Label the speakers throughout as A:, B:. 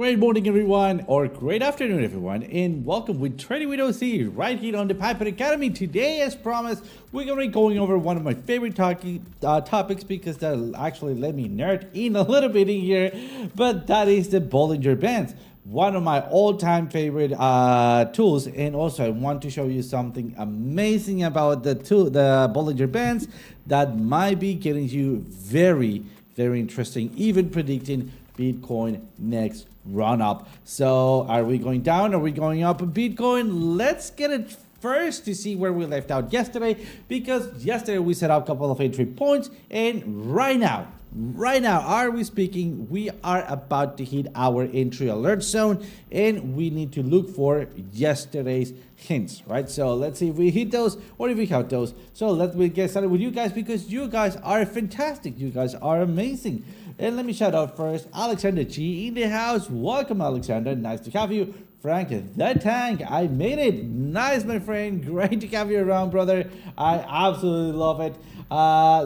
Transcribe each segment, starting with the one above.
A: Great morning, everyone, or great afternoon, everyone, and welcome with Trading with OC right here on the Piper Academy. Today, as promised, we're going to be going over one of my favorite topics because that'll actually let me nerd in a little bit in here, but that is the Bollinger Bands. One of my all-time favorite tools, and also I want to show you something amazing about the Bollinger Bands that might be getting you very interesting, even predicting Bitcoin next run up. So are we going down? Are we going up in Bitcoin? Let's get it first to see where we left out yesterday, because yesterday we set up a couple of entry points, and right now are we speaking, we are about to hit our entry alert zone, and we need to look for yesterday's hints, right? So let's see if we hit those or if we hit those. So let's get started with you guys, because you guys are fantastic, you guys are amazing. And let me shout out first Alexander G in the house. Welcome, Alexander, nice to have you. Frank the Tank, I made it. Nice, my friend, great to have you around, brother. I absolutely love it.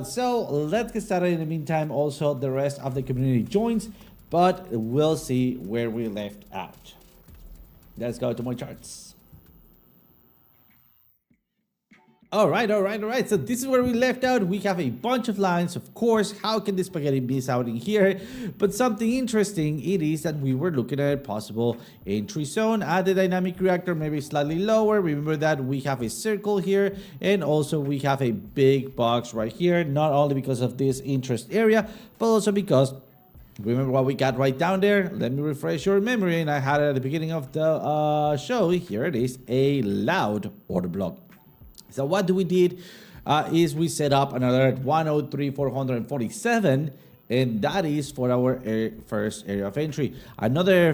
A: So let's get started. In the meantime, also the rest of the community joins, but we'll see where we left out. Let's go to my charts. All right. So this is where we left out. We have a bunch of lines. Of course, how can the spaghetti miss out in here? But something interesting, it is that we were looking at a possible entry zone at the dynamic reactor, maybe slightly lower. Remember that we have a circle here, and also we have a big box right here, not only because of this interest area, but also because remember what we got right down there? Let me refresh your memory, and I had it at the beginning of the show. Here it is, a loud order block. So what we did is we set up another 103,447, and that is for our first area of entry. Another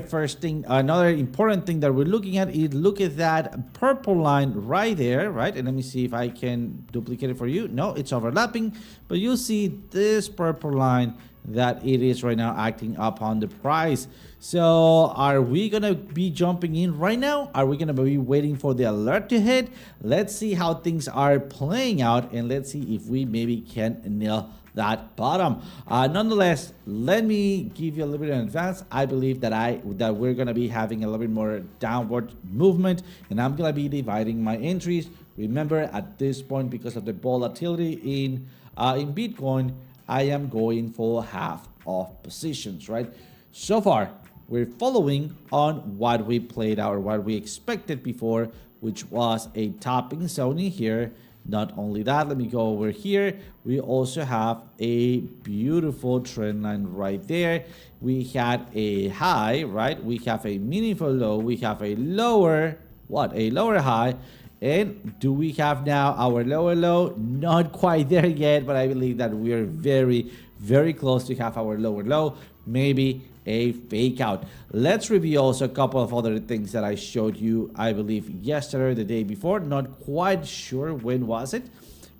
A: important thing that we're looking at is look at that purple line right there, right? And let me see if I can duplicate it for you. No, it's overlapping, but you'll see this purple line that it is right now acting upon the price. So are we gonna be jumping in right now? Are we gonna be waiting for the alert to hit? Let's see how things are playing out, and let's see if we maybe can nail that bottom. Nonetheless, let me give you a little bit in advance. I believe that we're gonna be having a little bit more downward movement, and I'm gonna be dividing my entries. Remember, at this point, because of the volatility in Bitcoin, I am going for half of positions, right? So far, we're following on what we played out, or what we expected before, which was a topping zone in here. Not only that, let me go over here. We also have a beautiful trend line right there. We had a high, right? We have a meaningful low. We have a lower, a lower high. And do we have now our lower low? Not quite there yet, but I believe that we are very close to have our lower low. Maybe a fake out. Let's review also a couple of other things that I showed you, I believe, yesterday or the day before. Not quite sure when was it,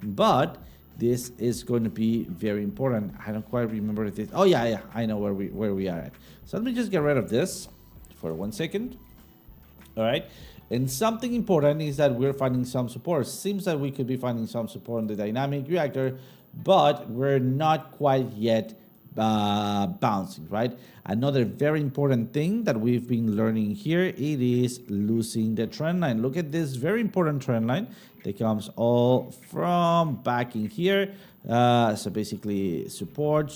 A: but this is going to be very important. I don't quite remember this. Oh yeah, I know where we are at. So let me just get rid of this for 1 second. All right. And something important is that we're finding some support. Seems that we could be finding some support on the dynamic reactor, but we're not quite yet bouncing, right? Another very important thing that we've been learning here, it is losing the trend line. Look at this very important trend line that comes all from back in here. So basically support,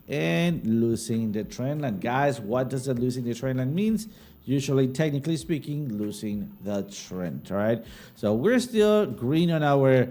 A: and losing the trend line. Guys, what does the losing the trend line means? Usually, technically speaking, losing the trend. All right. So we're still green on our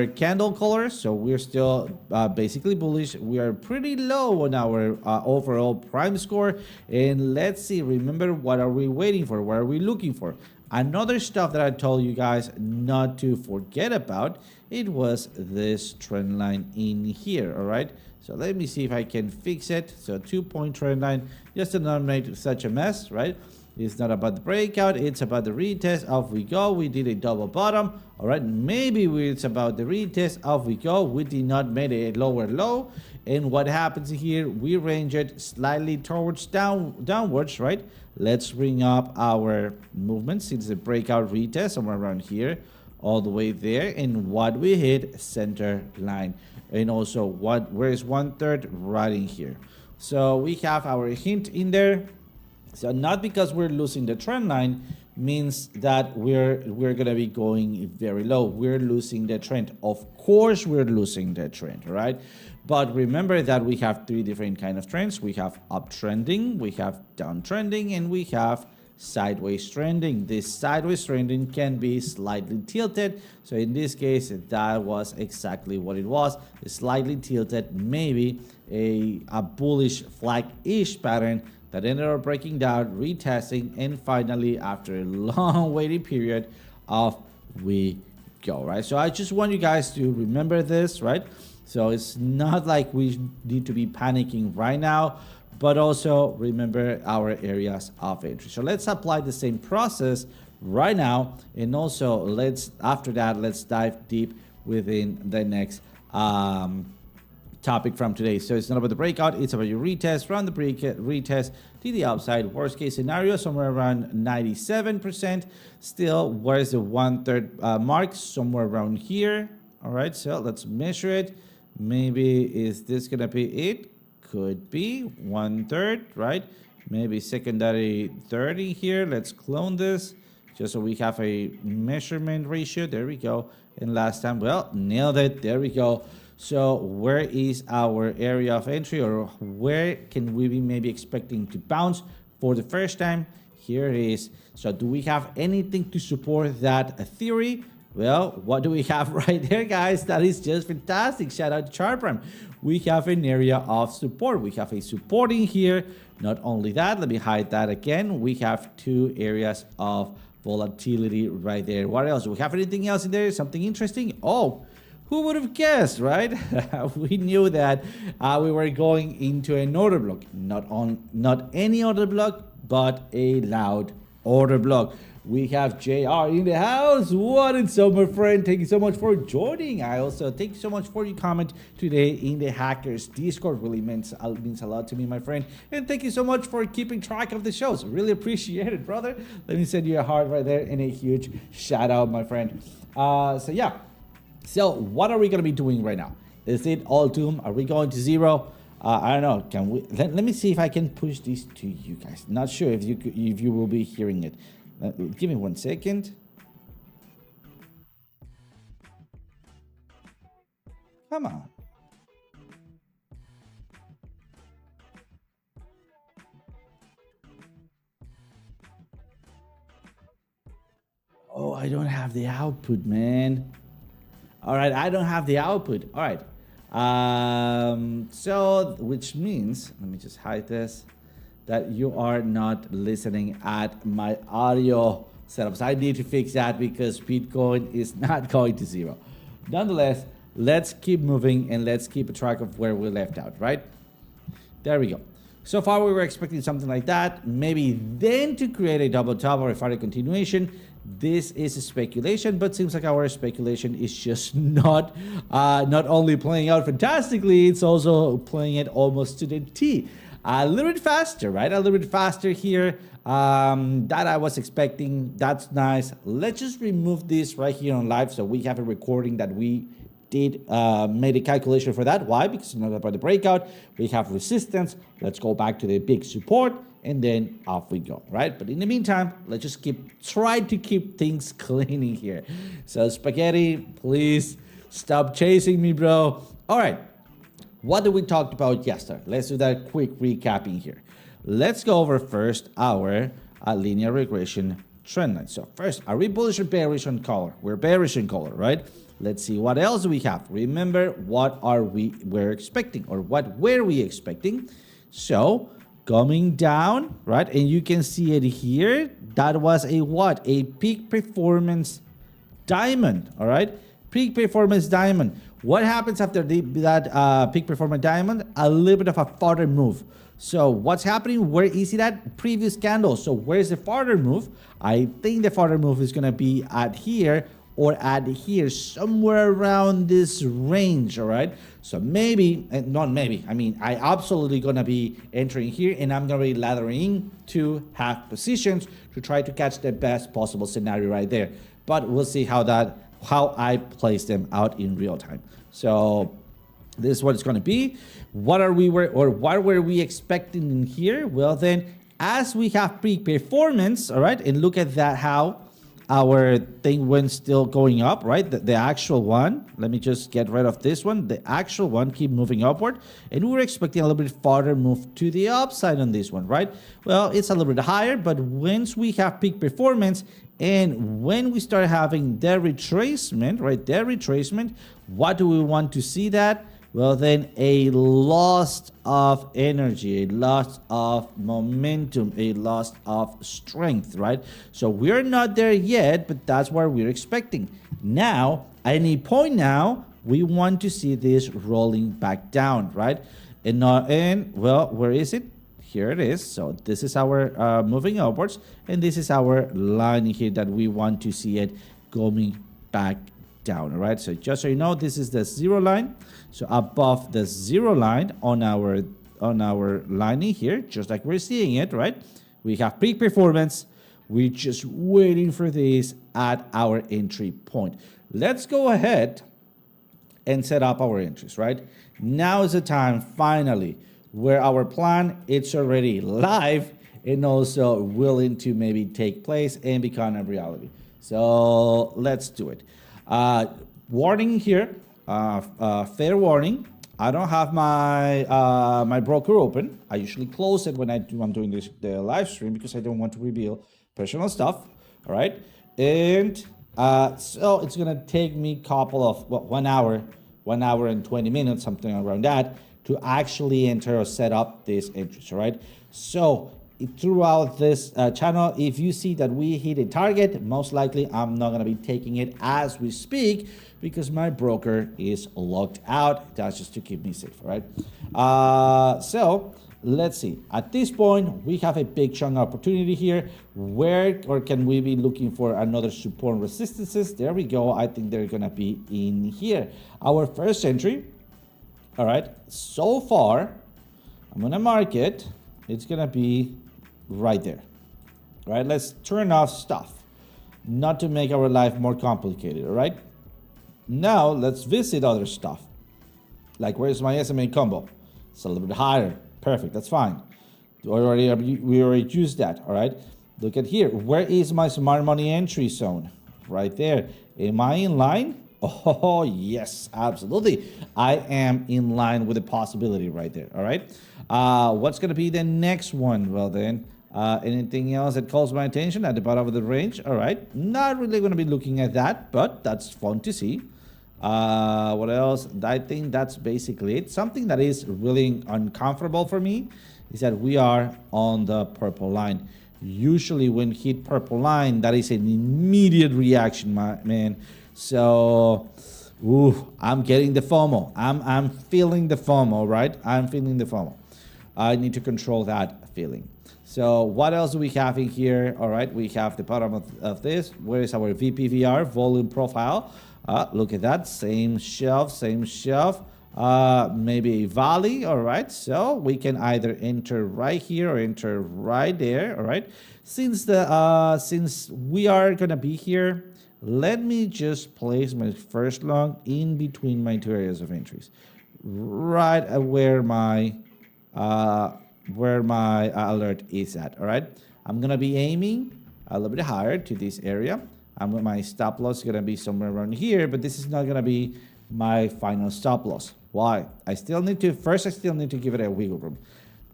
A: candle colors. So we're still basically bullish. We are pretty low on our overall prime score. And let's see. Remember, what are we waiting for? What are we looking for? Another stuff that I told you guys not to forget about, it was this trend line in here. All right. So let me see if I can fix it. So 2-point trend line, just to not make such a mess, right? It's not about the breakout, it's about the retest. Off we go. We did a double bottom. All right, maybe it's about the retest. Off we go. We did not make a lower low. And what happens here, we range it slightly towards downwards, right? Let's bring up our movement since the breakout retest somewhere around here, all the way there. And what we hit, center line. And also, where is 1/3? Right in here. So we have our hint in there. So not because we're losing the trend line means that we're gonna be going very low. We're losing the trend. Of course we're losing the trend, right? But remember that we have three different kind of trends. We have uptrending, we have downtrending, and we have sideways trending. This sideways trending can be slightly tilted. So in this case, that was exactly what it was. Slightly tilted, maybe a bullish flag-ish pattern that ended up breaking down, retesting, and finally, after a long waiting period, off we go, right? So I just want you guys to remember this, right? So it's not like we need to be panicking right now, but also remember our areas of entry. So let's apply the same process right now, and also after that, let's dive deep within the next topic from today. So it's not about the breakout, it's about your retest, run the retest to the upside. Worst case scenario, somewhere around 97%. Still, where's the 1/3 mark? Somewhere around here. All right, so let's measure it. Maybe is this gonna be it? Could be 1/3, right? Maybe secondary 30 here. Let's clone this just so we have a measurement ratio. There we go. And last time, well, nailed it. There we go. So where is our area of entry, or where can we be maybe expecting to bounce for the first time? Here it is. So do we have anything to support that theory? Well, what do we have right there, guys? That is just fantastic. Shout out to Chart Prime. We have an area of support. We have a support in here. Not only that, let me hide that again. We have two areas of volatility right there. What else? Do we have anything else in there? Something interesting? Oh, who would have guessed, right? We knew that we were going into an order block. Not any order block, but a loud order block. We have JR in the house. What is up, my friend? Thank you so much for joining. I also thank you so much for your comment today in the Hackers Discord. Really means a lot to me, my friend. And thank you so much for keeping track of the shows. Really appreciate it, brother. Let me send you a heart right there and a huge shout out, my friend. So yeah. So what are we going to be doing right now? Is it all doom? Are we going to zero? I don't know. Can we? Let me see if I can push this to you guys. Not sure if you will be hearing it. Give me 1 second. Come on. Oh, I don't have the output, man. All right, I don't have the output. All right. So, which means, let me just hide this, that you are not listening at my audio setups. I need to fix that because Bitcoin is not going to zero. Nonetheless, let's keep moving and let's keep a track of where we left out, right? There we go. So far, we were expecting something like that. Maybe then to create a double top or a further continuation. This is a speculation, but seems like our speculation is just not only playing out fantastically, it's also playing it almost to the T. A little bit faster, right? A little bit faster here. That I was expecting. That's nice. Let's just remove this right here on live so we have a recording that we did made a calculation for that. Why? Because it's not about the breakout. We have resistance. Let's go back to the big support and then off we go, right? But in the meantime, let's just try to keep things clean in here. So Spaghetti, please stop chasing me, bro. All right, what did we talk about yesterday? Let's do that quick recapping here. Let's go over first our linear regression trend line. So first, are we bullish or bearish on color? We're bearish in color, right? Let's see what else we have. Remember, what we're expecting, or what were we expecting? So coming down, right? And you can see it here. That was a what? A peak performance diamond, all right? Peak performance diamond. What happens after that peak performance diamond? A little bit of a further move. So what's happening? Where is it at? Previous candle. So where's the further move? I think the further move is going to be at here or at here, somewhere around this range, all right? So maybe, not maybe, I mean, I absolutely gonna be entering here and I'm gonna be laddering to half positions to try to catch the best possible scenario right there. But we'll see how I place them out in real time. So This is what it's going to be. What were we expecting in here? Well, then, as we have peak performance, all right, and look at that, how our thing went still going up, right? The actual one, let me just get rid of this one. The actual one keep moving upward, and we were expecting a little bit farther move to the upside on this one, right? Well, it's a little bit higher, but once we have peak performance and when we start having the retracement, right? The retracement, what do we want to see that? Well, then a loss of energy, a loss of momentum, a loss of strength, right? So we're not there yet, but that's what we're expecting. Now, at any point now, we want to see this rolling back down, right? And well, where is it? Here it is. So this is our moving upwards, and this is our line here that we want to see it going back down. All right, so just so you know, this is the zero line. So above the zero line on our lining here, just like we're seeing it, right? We have peak performance. We're just waiting for this at our entry point. Let's go ahead and set up our entries, right? Now is the time, finally, where our plan, it's already live and also willing to maybe take place and become a reality. So let's do it. Warning here, fair warning. I don't have my my broker open. I usually close it when I'm doing the live stream because I don't want to reveal personal stuff. All right, and so it's gonna take me a couple of 1 hour and 20 minutes, something around that, to actually enter or set up this entries. All right, so throughout this channel, if you see that we hit a target, most likely I'm not going to be taking it as we speak because my broker is locked out. That's just to keep me safe, right? So let's see. At this point, we have a big chunk opportunity here. Where or can we be looking for another support and resistances? There we go. I think they're going to be in here. Our first entry. All right. So far, I'm going to mark it. It's going to be right there. All right, let's turn off stuff, not to make our life more complicated. All right, now let's visit other stuff, like where's my SMA combo? It's a little bit higher. Perfect, that's fine. We already used that. All right, look at here. Where is my smart money entry zone? Right there. Am I in line? Oh yes, absolutely. I am in line with the possibility right there. All right, what's going to be the next one? Well then, anything else that calls my attention at the bottom of the range? All right, not really going to be looking at that, but that's fun to see. What else? I think that's basically it. Something that is really uncomfortable for me is that we are on the purple line. Usually when hit purple line, that is an immediate reaction, man. So, I'm getting the FOMO. I'm feeling the FOMO, right? I'm feeling the FOMO. I need to control that feeling. So what else do we have in here? All right, we have the bottom of this. Where is our VPVR, volume profile? Look at that, same shelf. Maybe a valley, all right? So we can either enter right here or enter right there, all right? Since we are gonna be here, let me just place my first long in between my two areas of entries, right at where my alert is at. All right, I'm gonna be aiming a little bit higher to this area. My stop loss is gonna be somewhere around here, but this is not gonna be my final stop loss. Why? I still need to give it a wiggle room.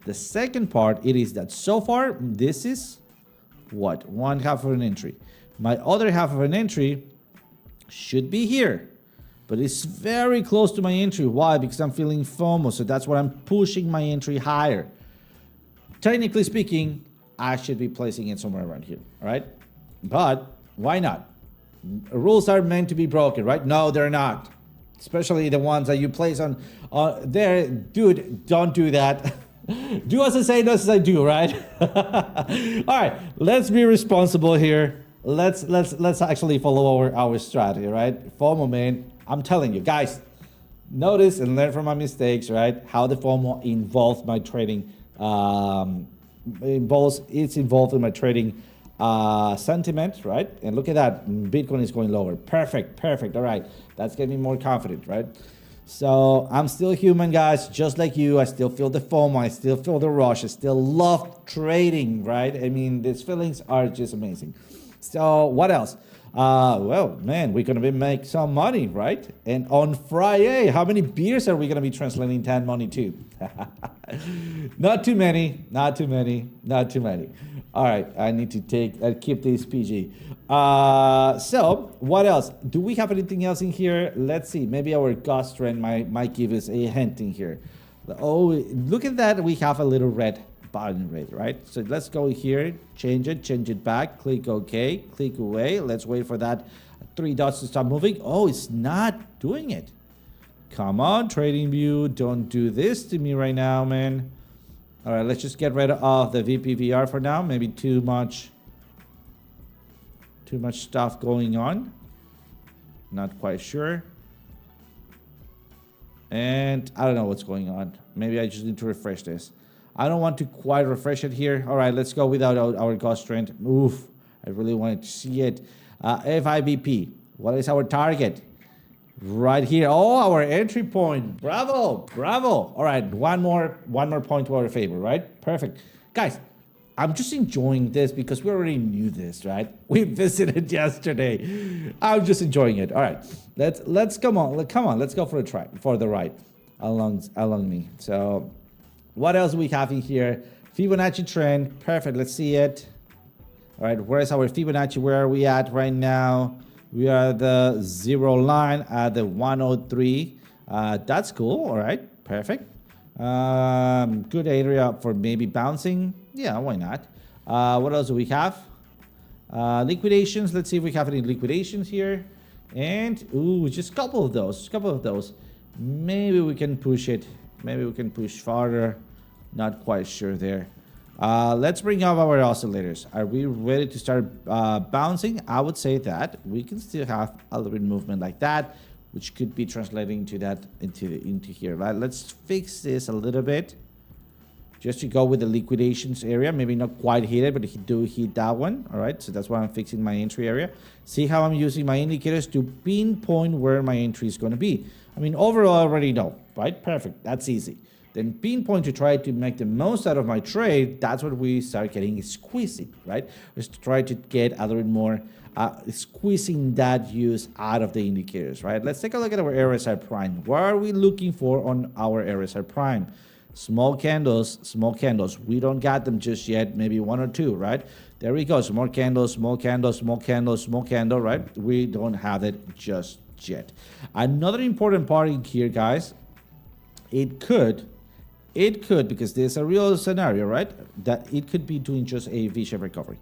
A: The second part, it is that so far this is what, 1/2 of an entry. My other half of an entry should be here, but it's very close to my entry. Why? Because I'm feeling FOMO, so that's why I'm pushing my entry higher. Technically speaking, I should be placing it somewhere around here, all right? But why not? Rules are meant to be broken, right? No, they're not. Especially the ones that you place on there. Dude, don't do that. Do as I say, not as I do, right? All right, let's be responsible here. Let's actually follow our strategy, right? FOMO, man. I'm telling you, guys, notice and learn from my mistakes, right? How the FOMO involved my trading, it's involved in my trading sentiment, right? And look at that, Bitcoin is going lower. Perfect. All right, that's getting me more confident, right? So I'm still human, guys, just like you. I still feel the FOMO. I still feel the rush. I still love trading, right? I mean, these feelings are just amazing. So what else? Well, man, we're going to make some money, right? And on Friday, how many beers are we going to be translating that money to? Not too many, not too many, not too many. All right, I need to keep this PG. So what else? Do we have anything else in here? Let's see. Maybe our ghost trend might give us a hint in here. Oh, look at that. We have a little red button right? So let's go here, change it back, click OK, click away. Let's wait for that 3 dots to stop moving. Oh, it's not doing it. Come on, Trading View, don't do this to me right now, man. All right, let's just get rid of the VPVR for now. Maybe too much stuff going on. Not quite sure. And I don't know what's going on. Maybe I just need to refresh this. I don't want to quite refresh it here. All right, let's go without our ghost trend. Oof, I really wanted to see it. FIBP, what is our target? Right here. Oh, our entry point. Bravo, bravo. All right, one more point to our favor, right? Perfect. Guys, I'm just enjoying this because we already knew this, right? We visited yesterday. I'm just enjoying it. All right, let's come on. Let's go for a try, for the ride along me. So what else do we have in here? Fibonacci trend. Perfect. Let's see it. All right, where's our Fibonacci? Where are we at right now? We are the 0 line at the 103. That's cool. All right, perfect. Good area for maybe bouncing. Yeah, why not? What else do we have? Liquidations. Let's see if we have any liquidations here. And ooh, just a couple of those. Maybe we can push it. Maybe we can push farther. Not quite sure there. Let's bring up our oscillators. Are we ready to start bouncing? I would say that we can still have a little bit of movement like that, which could be translating to that into here, right? Let's fix this a little bit, just to go with the liquidations area. Maybe not quite hit it, but do hit that one. All right, so that's why I'm fixing my entry area. See how I'm using my indicators to pinpoint where my entry is going to be. I mean, overall, I already know, right? Perfect. That's easy. Then pinpoint to try to make the most out of my trade. That's what we start getting squeezing, right? Just try to get a little bit more squeezing that use out of the indicators, right? Let's take a look at our RSI prime. What are we looking for on our RSI prime? Small candles. We don't got them just yet. Maybe 1 or 2, right? There we go. Small candles, right? We don't have it just yet. Another important part in here, guys, it could, because there's a real scenario, right? That it could be doing just a V-shaped recovery.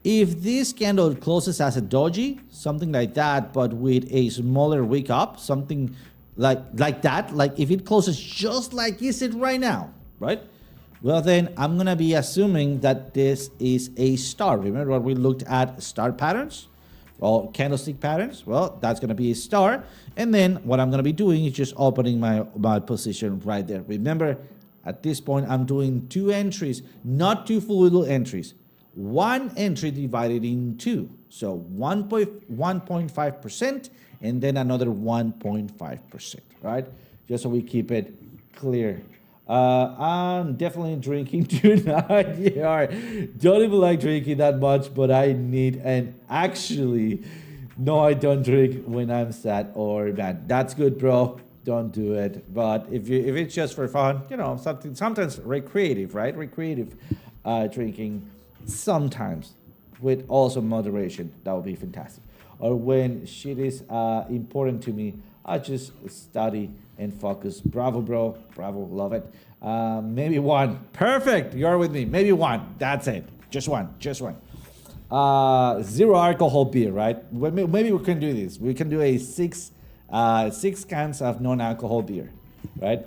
A: If this candle closes as a doji, something like that, but with a smaller wick up, something like that, like if it closes just like is it right now, right? Well, then I'm gonna be assuming that this is a star. Remember what we looked at, star patterns? Or candlestick patterns? Well, that's gonna be a star. And then what I'm gonna be doing is just opening my position right there. Remember, at this point, I'm doing 2 entries, not 2 full little entries. 1 entry divided in 2. So 1.5% and then another 1.5%, right? Just so we keep it clear. I'm definitely drinking tonight. Yeah, don't even like drinking that much, but I need, and actually, no, I don't drink when I'm sad or mad. That's good, bro. Don't do it. But if it's just for fun, you know, sometimes recreative, right? Recreative drinking, sometimes with also moderation. That would be fantastic. Or when shit is important to me, I just study and focus. Bravo, bro. Bravo. Love it. Maybe 1. Perfect. You're with me. Maybe 1. That's it. Just one. 0 alcohol beer, right? Maybe we can do this. We can do a 6 cans of non-alcohol beer, right?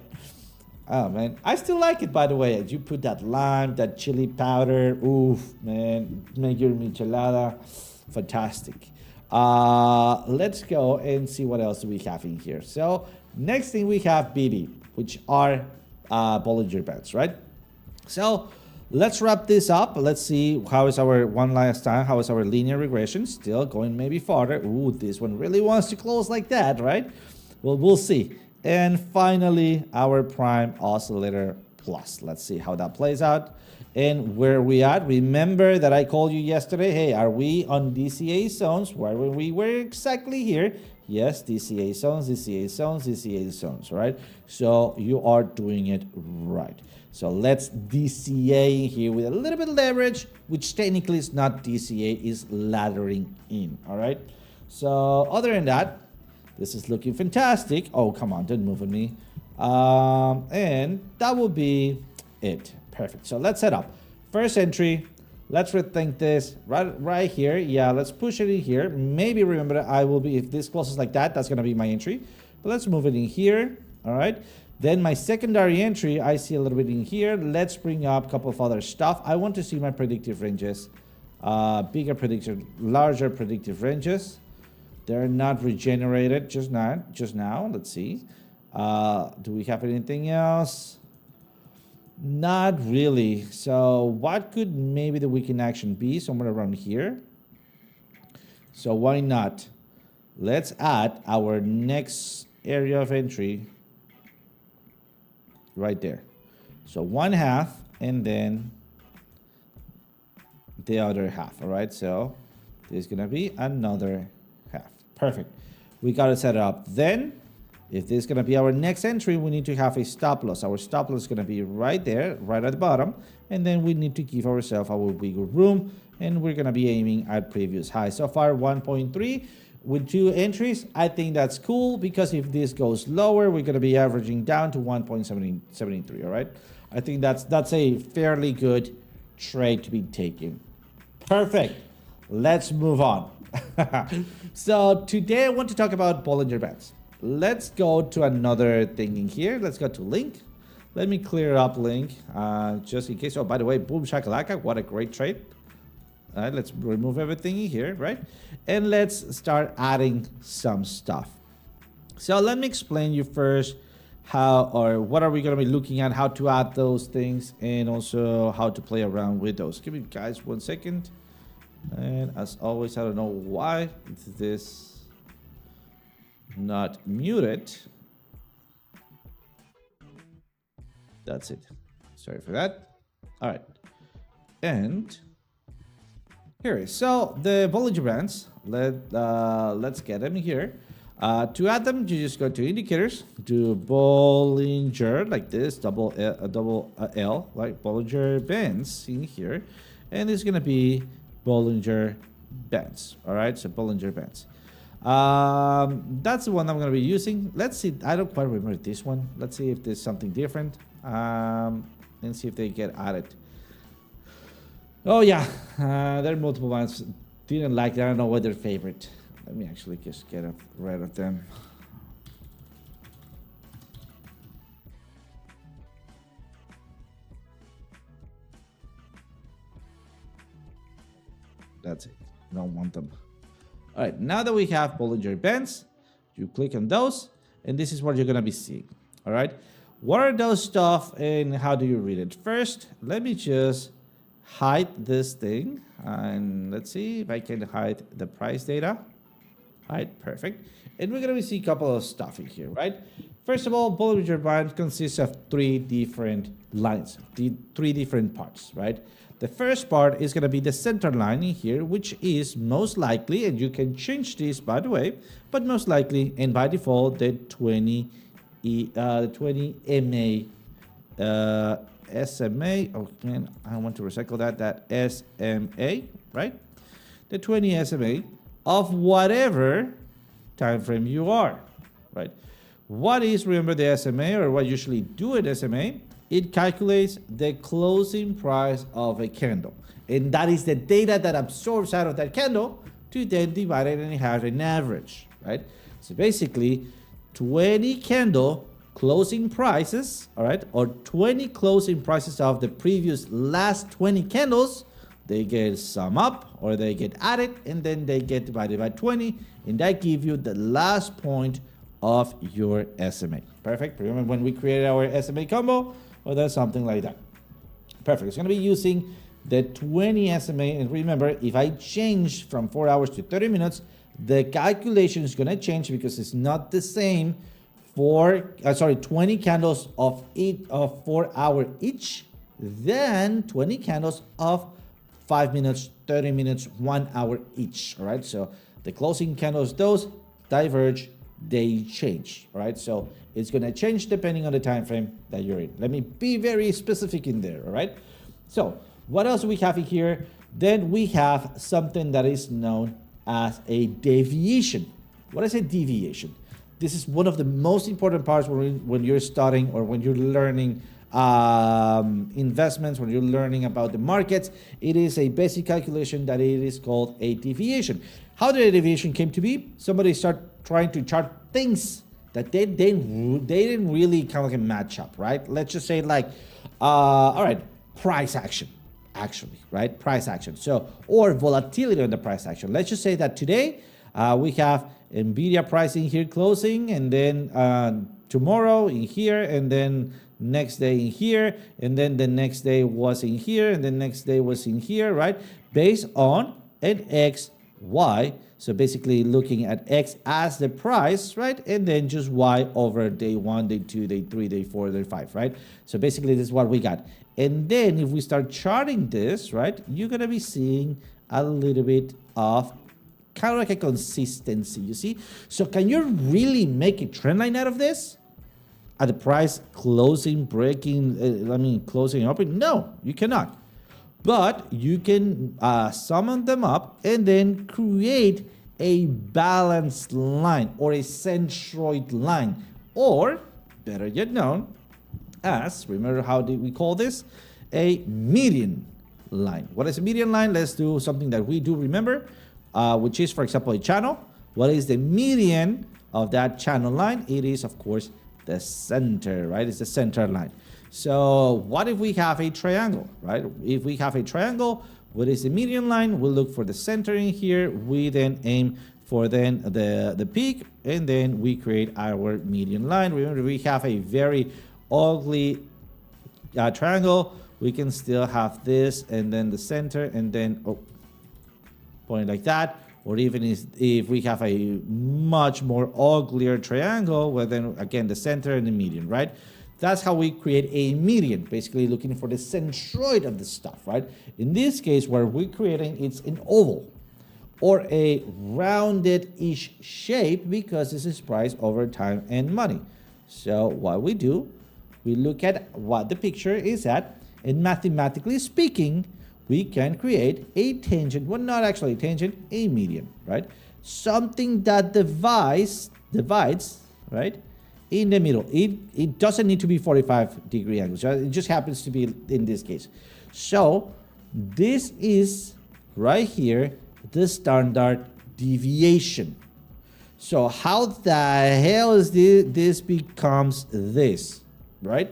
A: Oh man, I still like it, by the way. You put that lime, that chili powder. Oof, man, make your michelada fantastic. Let's go and see what else we have in here. So next thing we have BB, which are Bollinger Bands, right? So let's wrap this up. Let's see how is our one last time. How is our linear regression? Still going maybe farther. Ooh, this one really wants to close like that, right? Well, we'll see. And finally, our prime oscillator plus. Let's see how that plays out. And where we at? Remember that I called you yesterday. Hey, are we on DCA zones? Where we were exactly here. Yes, DCA zones, DCA zones, DCA zones, right? So you are doing it right. So let's DCA here with a little bit of leverage, which technically is not DCA, is laddering in, all right? So other than that, this is looking fantastic. Oh, come on, don't move on me. And that will be it. Perfect. So let's set up. First entry. Let's rethink this right here. Yeah, let's push it in here. Maybe remember that I will be, if this closes like that, that's going to be my entry. But let's move it in here. All right. Then my secondary entry, I see a little bit in here. Let's bring up a couple of other stuff. I want to see my predictive ranges. Bigger predictive, larger predictive ranges. They're not regenerated just now. Let's see. Do we have anything else? Not really. So what could maybe the weekend action be? Somewhere around here. So why not? Let's add our next area of entry right there. So 1/2 and then the other half. All right. So there's going to be another half. Perfect. We got to set it up. Then if this is going to be our next entry, we need to have a stop loss. Our stop loss is going to be right there, right at the bottom. And then we need to give ourselves our wiggle room. And we're going to be aiming at previous high. So far, 1.3 with 2 entries. I think that's cool because if this goes lower, we're going to be averaging down to 1.73. All right. I think that's a fairly good trade to be taken. Perfect. Let's move on. So today I want to talk about Bollinger Bands. Let's go to another thing in here. Let's go to link. Let me clear up link just in case. Oh, by the way, boom shakalaka. What a great trade. All right, let's remove everything in here, right? And let's start adding some stuff. So let me explain you first how or what are we going to be looking at, how to add those things, and also how to play around with those. Give me, guys, 1 second. And as always, I don't know why this not muted. That's it. Sorry for that. All right. And here is so the Bollinger Bands. Let's get them here. To add them, you just go to indicators, do Bollinger like this, double L, like Bollinger Bands in here, and it's gonna be Bollinger Bands. All right, so Bollinger Bands. That's the one I'm going to be using. Let's see. I don't quite remember this one. Let's see if there's something different. And see if they get added. Oh yeah, there are multiple ones. Didn't like that. I don't know what their favorite. Let me actually just get rid of them. That's it. I don't want them. All right, now that we have Bollinger Bands, you click on those, and this is what you're going to be seeing. All right, what are those stuff and how do you read it? First, let me just hide this thing, and let's see if I can hide the price data. All right, perfect. And we're going to see a couple of stuff in here, right? First of all, Bollinger Band consists of 3 different lines, 3 different parts, right? The first part is going to be the center line in here, which is most likely, and you can change this by the way, but most likely and by default, the 20 MA SMA. Oh, man, I want to recycle that SMA, right? The 20 SMA of whatever time frame you are, right? What is, remember, the SMA, or what you usually do at SMA? It calculates the closing price of a candle. And that is the data that absorbs out of that candle to then divide it and have an average, right? So basically, 20 candle closing prices, all right, or 20 closing prices of the previous last 20 candles, they get sum up or they get added, and then they get divided by 20, and that gives you the last point of your SMA. Perfect. Remember when we created our SMA combo? Or that's something like that. Perfect. It's going to be using the 20 SMA. And remember, if I change from 4 hours to 30 minutes, the calculation is going to change because it's not the same 20 candles of 4 hour each, then 20 candles of 5 minutes, 30 minutes, 1 hour each. All right, so the closing candles, those diverge, they change. All right, so it's going to change depending on the time frame that you're in. Let me be very specific in there. All right, so what else do we have in here? Then we have something that is known as a deviation. What is a deviation? This is one of the most important parts when you're studying or when you're learning investments, when you're learning about the markets. It is a basic calculation that it is called a deviation. How did a deviation came to be? Somebody start trying to chart things that they didn't really kind of like match up, right? Let's just say like, all right, price action. Actually, right? Price action. So, or volatility on the price action. Let's just say that today we have NVIDIA pricing here closing, and then tomorrow in here, and then next day in here, and then the next day was in here, and the next day was in here, right? Based on an X, Y. So basically looking at X as the price, right? And then just Y over day 1, day 2, day 3, day 4, day 5, right? So basically this is what we got. And then if we start charting this, right, you're going to be seeing a little bit of kind of like a consistency, you see? So can you really make a trend line out of this? At the price closing, breaking, closing, open? No, you cannot. But you can summon them up and then create a balanced line or a centroid line, or better yet known as, remember how did we call this? A median line. What is a median line? Let's do something that we do remember, which is, for example, a channel. What is the median of that channel line? It is, of course, the center, right? It's the center line. So what if we have a triangle, right? If we have a triangle, what is the median line? We'll look for the center in here. We then aim for then the peak, and then we create our median line. Remember, we have a very ugly triangle. We can still have this, and then the center, and then point like that. Or even if we have a much more uglier triangle, well then again the center and the median, right? That's how we create a median, basically looking for the centroid of the stuff, right? In this case, where we're creating, it's an oval or a rounded-ish shape, because this is price over time and money. So what we do, we look at what the picture is at, and mathematically speaking, we can create a tangent, well, not actually a tangent, a median, right? Something that divides, right, in the middle. It doesn't need to be 45-degree angles. It just happens to be in this case. So this is right here, the standard deviation. So how the hell is this becomes this, right?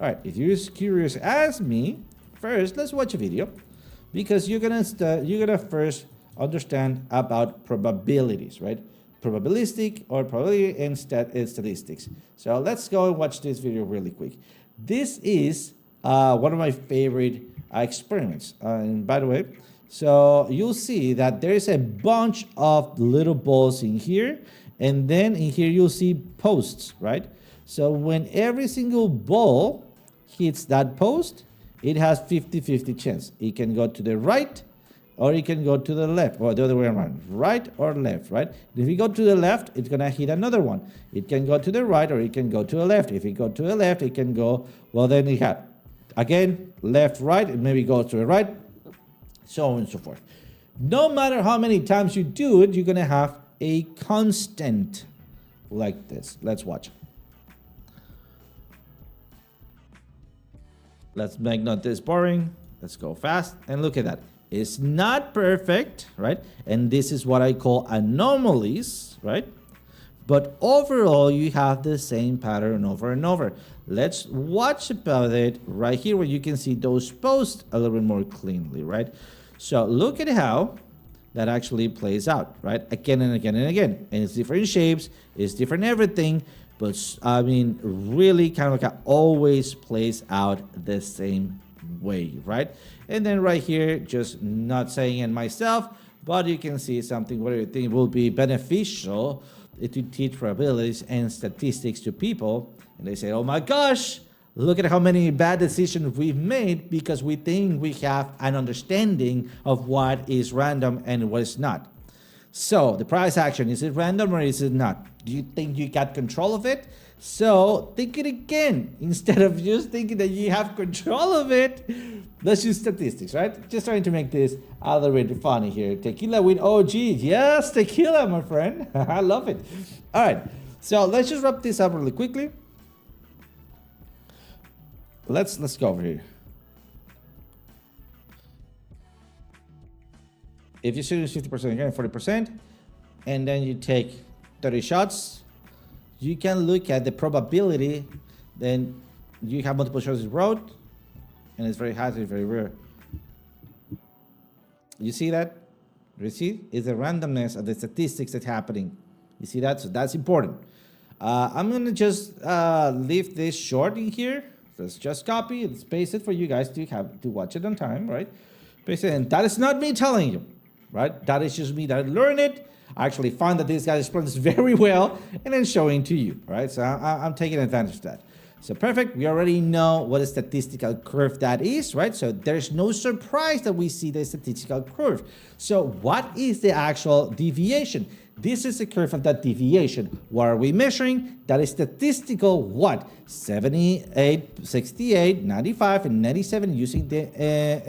A: All right, if you're curious as me, first let's watch a video, because you're gonna first understand about probabilities, right? Probabilistic or probability and statistics. So let's go and watch this video really quick. This is one of my favorite experiments. And by the way, so you'll see that there's a bunch of little balls in here, and then in here you'll see posts, right? So when every single ball hits that post, it has 50-50 chance. It can go to the right, or it can go to the left, or the other way around, right or left, right? If you go to the left, it's gonna hit another one. It can go to the right, or it can go to the left. If it go to the left, it can go, well, then it had, again, left, right, and maybe go to the right, so on and so forth. No matter how many times you do it, you're gonna have a constant like this. Let's watch. Let's make not this boring. Let's go fast, and look at that. It's not perfect, right? And this is what I call anomalies, right? But overall, you have the same pattern over and over. Let's watch about it right here, where you can see those posts a little bit more cleanly, right? So look at how that actually plays out, right? Again and again and again. And it's different shapes, it's different everything, but I mean, really kind of like always plays out the same way, right? And then right here, just not saying it myself, but you can see something where you think will be beneficial to teach probabilities and statistics to people, and they say, oh my gosh, look at how many bad decisions we've made because we think we have an understanding of what is random and what is not. So the price action, is it random or is it not? Do you think you got control of it? So think it again. Instead of just thinking that you have control of it, let's use statistics, right? Just trying to make this a little bit funny here. Tequila with OG. Yes, tequila, my friend. I love it. All right. So let's just wrap this up really quickly. Let's go over here. If you choose 50% again, 40%, and then you take 30 shots, you can look at the probability. Then you have multiple shots in road, and it's very high, it's very rare. You see that? You see? It's the randomness of the statistics that's happening. You see that? So that's important. I'm gonna just leave this short in here. Let's just copy and paste it for you guys to have to watch it on time, right? Paste it, and that is not me telling you, right? That is just me that learned it. I actually found that this guy explains this very well, and then showing to you, right? So I'm taking advantage of that. So perfect. We already know what a statistical curve that is, right? So there's no surprise that we see the statistical curve. So what is the actual deviation? This is the curve of that deviation. What are we measuring? That is statistical what? 78, 68, 95, and 97 using the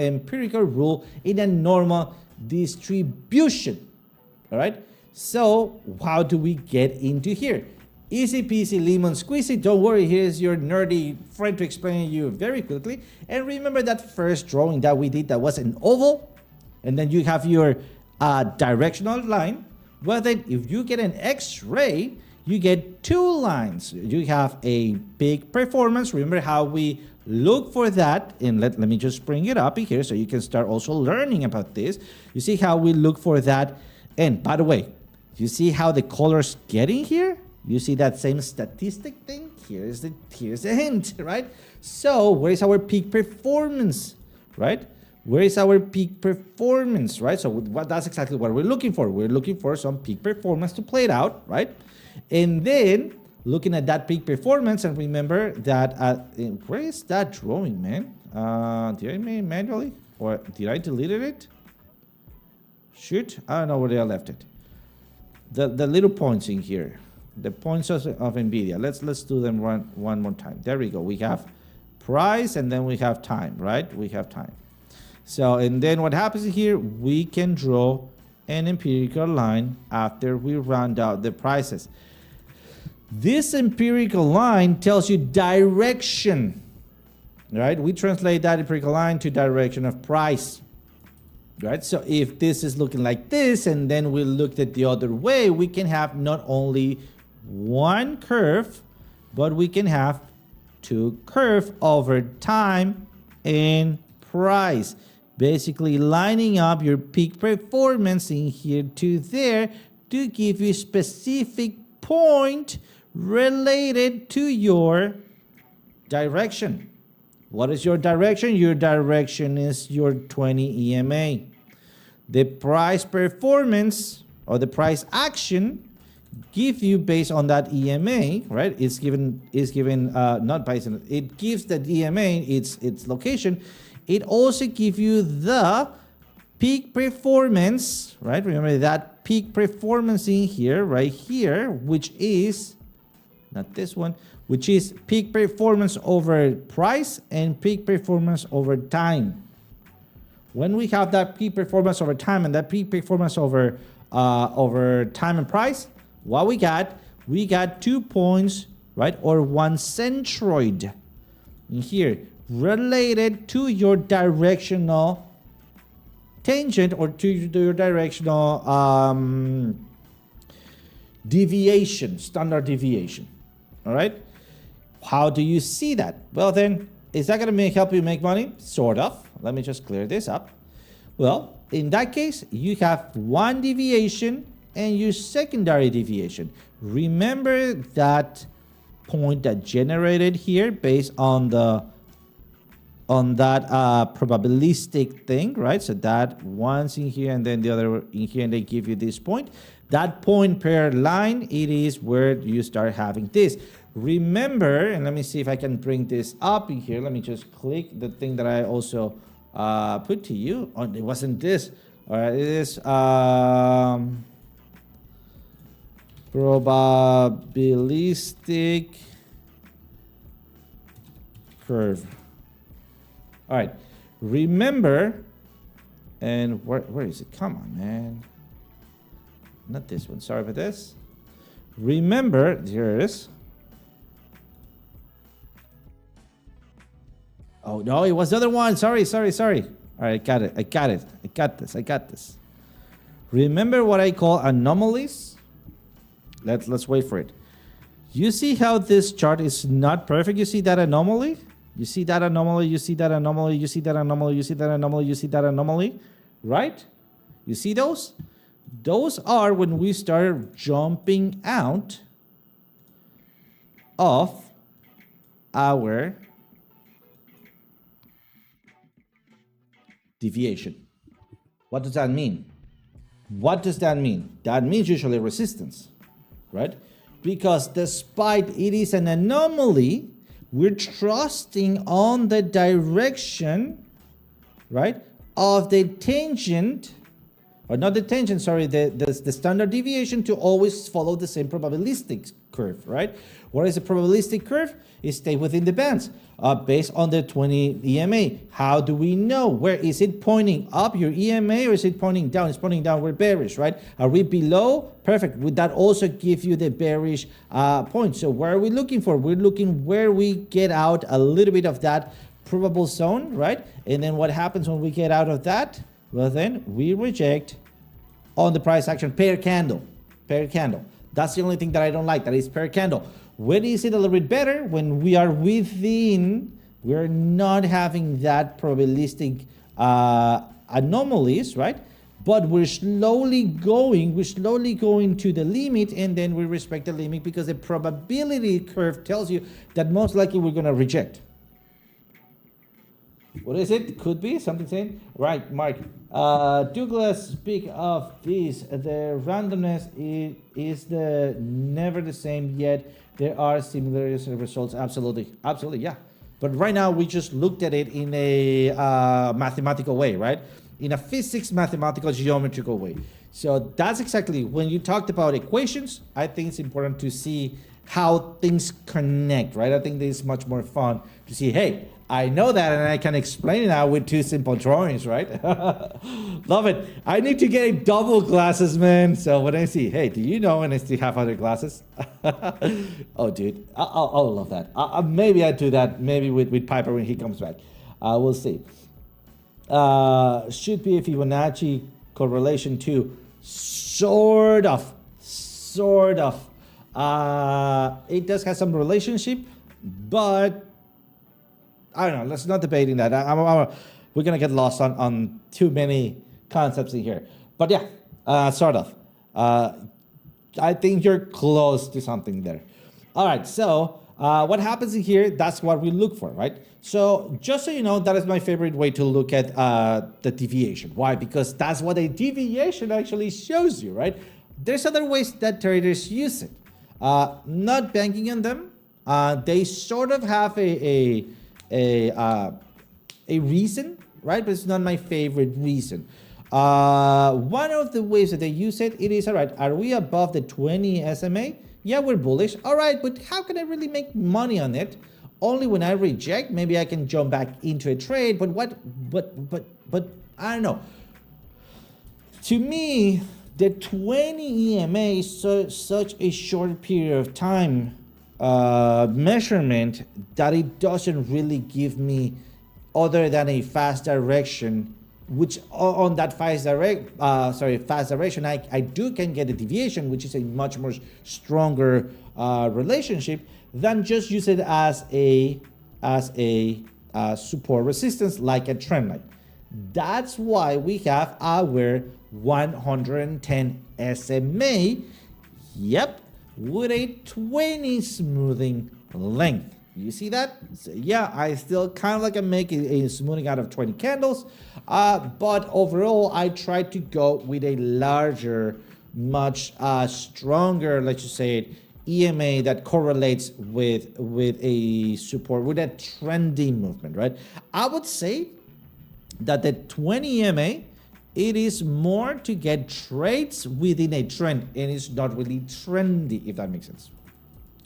A: empirical rule in a normal distribution. All right. So how do we get into here? Easy peasy lemon squeezy. Don't worry, here's your nerdy friend to explain to you very quickly. And remember that first drawing that we did that was an oval, and then you have your directional line. Well then, if you get an X-ray, you get two lines. You have a peak performance. Remember how we look for that, and let me just bring it up here so you can start also learning about this. You see how we look for that. And by the way, you see how the colors get in here? You see that same statistic thing? Here's the hint, right? So where is our peak performance, right? Where is our peak performance, right? So that's exactly what we're looking for. We're looking for some peak performance to play it out, right? And then looking at that peak performance, and remember that, where is that drawing, man? Did I make it manually? Or did I delete it? Shoot, I don't know where I left it. The little points in here, the points of NVIDIA. Let's do them one more time. There we go. We have price, and then we have time, right? We have time. So, and then what happens here, we can draw an empirical line after we round out the prices. This empirical line tells you direction, right? We translate that empirical line to direction of price. Right, so if this is looking like this, and then we looked at the other way, we can have not only one curve, but we can have two curves over time and price. Basically lining up your peak performance in here to there to give you a specific point related to your direction. What is your direction? Your direction is your 20 EMA. The price performance or the price action give you based on that EMA, right? It's given not based on it gives the EMA its location. It also gives you the peak performance, right? Remember that peak performance in here, right here, which is not this one, which is peak performance over price and peak performance over time. When we have that peak performance over time and that peak performance over time and price, what we got 2 points, right, or one centroid in here related to your directional tangent or to your directional deviation, standard deviation. All right. How do you see that? Well, then, is that going to help you make money? Sort of. Let me just clear this up. Well, in that case, you have one deviation and your secondary deviation. Remember that point that generated here based on the probabilistic thing, right? So that one's in here and then the other in here, and they give you this point. That point per line, it is where you start having this. Remember, and let me see if I can bring this up in here. Let me just click the thing that I also put to you. Oh, it wasn't this. All right, it is probabilistic curve. All right, remember, and where is it? Come on, man. Not this one. Sorry for this. Remember, here it is. Oh, no, it was the other one. Sorry. All right, I got it. I got this. Remember what I call anomalies? Let's wait for it. You see how this chart is not perfect? You see that anomaly? You see that anomaly? You see that anomaly? You see that anomaly? You see that anomaly? You see that anomaly? Right? You see those? Those are when we start jumping out of our deviation. What does that mean? What does that mean? That means usually resistance, right? Because despite it is an anomaly, we're trusting on the direction, right, of the tangent, or not the tangent, sorry, the standard deviation to always follow the same probabilistic curve, right? What is a probabilistic curve? It stays within the bands based on the 20 EMA. How do we know? Where is it pointing up, your EMA, or is it pointing down? It's pointing down, we're bearish, right? Are we below? Perfect. Would that also give you the bearish point? So where are we looking for? We're looking where we get out a little bit of that probable zone, right? And then what happens when we get out of that? Well, then we reject on the price action per candle. That's the only thing that I don't like, that is per candle. When is it a little bit better? When we are within, we're not having that probabilistic anomalies, right? But we're slowly going to the limit, and then we respect the limit because the probability curve tells you that most likely we're gonna reject. What is it? Could be something saying. Right, Mark. Douglas speak of this. The randomness is the never the same, yet there are similar results. Absolutely, yeah. But right now we just looked at it in a mathematical way, right? In a physics, mathematical, geometrical way. So that's exactly when you talked about equations. I think it's important to see how things connect, right? I think this is much more fun to see, hey, I know that and I can explain it now with two simple drawings, right? Love it. I need to get double glasses, man. So when I see, hey, do you know, and I still have other glasses? Oh, dude, I'll love that. Maybe I do that, maybe with Piper when he comes back. We'll see. Should be a Fibonacci correlation too. Sort of. It does have some relationship, but I don't know. Let's not debate in that. We're gonna get lost on too many concepts in here. But yeah, sort of. I think you're close to something there. All right. So what happens in here? That's what we look for, right? So just so you know, that is my favorite way to look at the deviation. Why? Because that's what a deviation actually shows you, right? There's other ways that traders use it. Not banking on them. They sort of have a reason, right? But it's not my favorite reason. One of the ways that they use it is, all right, are we above the 20 SMA? Yeah, we're bullish. All right, but how can I really make money on it? Only when I reject, maybe I can jump back into a trade, but I don't know. To me, the 20 EMA is such a short period of time measurement that it doesn't really give me other than a fast direction, which on that fast direction I can get a deviation, which is a much more stronger relationship than just use it as a support resistance like a trend line. That's why we have our 110 SMA, yep, with a 20 smoothing length. You see that? So yeah, I still kind of like make a smoothing out of 20 candles. But overall, I try to go with a larger, much stronger, let's just say it, EMA that correlates with a support, with a trending movement, right? I would say that the 20 EMA, it is more to get trades within a trend, and it's not really trendy, if that makes sense.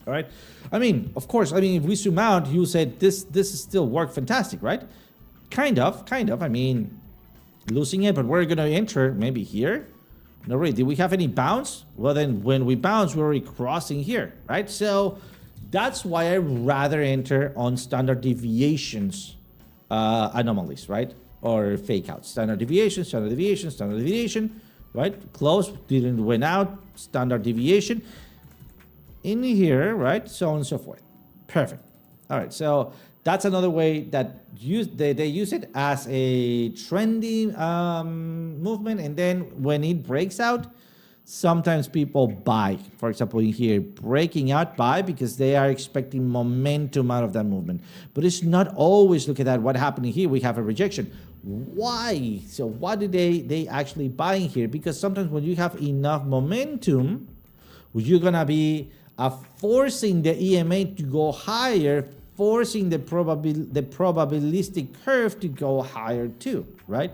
A: All right. I mean, of course, I mean, if we zoom out, you said this is still work fantastic, right? Kind of. I mean, losing it, but we're going to enter maybe here. No, really. Did we have any bounce? Well, then when we bounce, we're already crossing here, right? So that's why I rather enter on standard deviations anomalies, right? Or fake outs. Standard deviation, right? Close, didn't win out, standard deviation. In here, right? So on and so forth. Perfect. All right. So that's another way that they use it as a trendy movement. And then when it breaks out, sometimes people buy. For example, in here, breaking out, buy, because they are expecting momentum out of that movement. But it's not always, look at that, what happened here, we have a rejection. Why? So why do they actually buy in here? Because sometimes when you have enough momentum, you're going to be forcing the EMA to go higher, forcing the probabilistic curve to go higher too, right?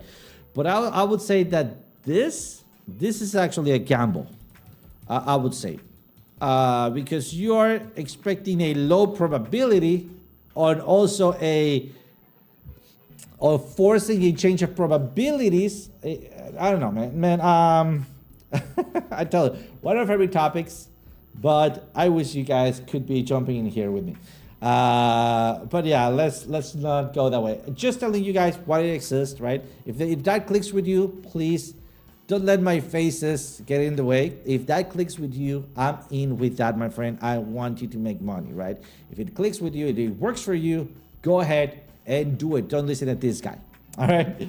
A: But I would say that this is actually a gamble, I would say, because you are expecting a low probability on also of forcing a change of probabilities. I don't know, man. I tell you, one of every topics. But I wish you guys could be jumping in here with me. But yeah, let's not go that way. Just telling you guys why it exists, right? If that clicks with you, please don't let my faces get in the way. If that clicks with you, I'm in with that, my friend. I want you to make money, right? If it clicks with you, if it works for you, go ahead and do it. Don't listen to this guy. All right?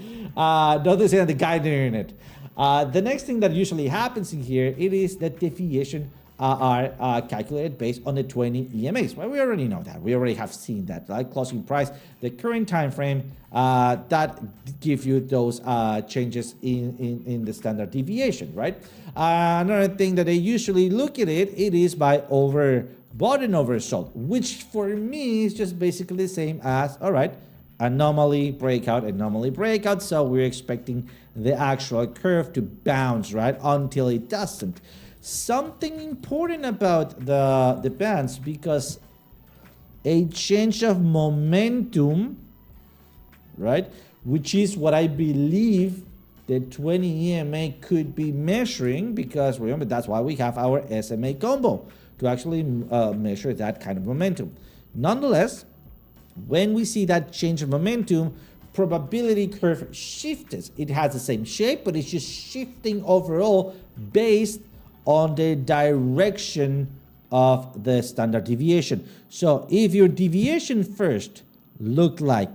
A: Don't listen to the guy doing it. The next thing that usually happens in here, it is that deviation are calculated based on the 20 EMAs. Well, we already know that. We already have seen that, right? Closing price, the current time frame, that give you those changes in the standard deviation, right? Another thing that they usually look at it is by overbought and oversold, which for me is just basically the same as, all right, anomaly breakout. So we're expecting the actual curve to bounce, right, until it doesn't. Something important about the bands, because a change of momentum, right, which is what I believe the 20 EMA could be measuring, because remember, that's why we have our SMA combo, to actually measure that kind of momentum. Nonetheless, when we see that change of momentum, probability curve shifts. It has the same shape, but it's just shifting overall based on the direction of the standard deviation. So if your deviation first looked like,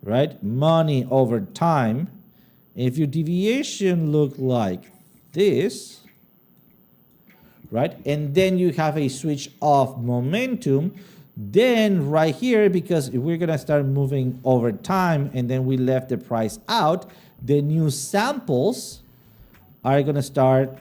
A: right, money over time, if your deviation looked like this, right, and then you have a switch of momentum, then right here, because if we're gonna start moving over time and then we left the price out, the new samples are gonna start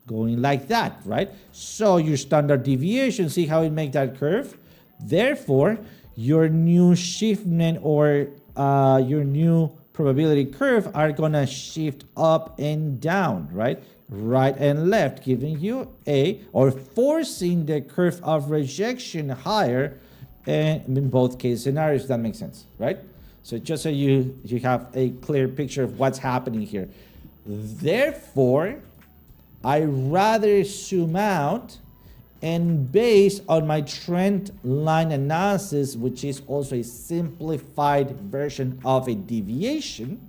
A: going like that, right? So your standard deviation, see how it make that curve? Therefore, your new shiftment or your new probability curve are gonna shift up and down, right? Right and left, giving you or forcing the curve of rejection higher, and in both case scenarios. That makes sense, right? So just so you have a clear picture of what's happening here. Therefore, I rather zoom out and based on my trend line analysis, which is also a simplified version of a deviation,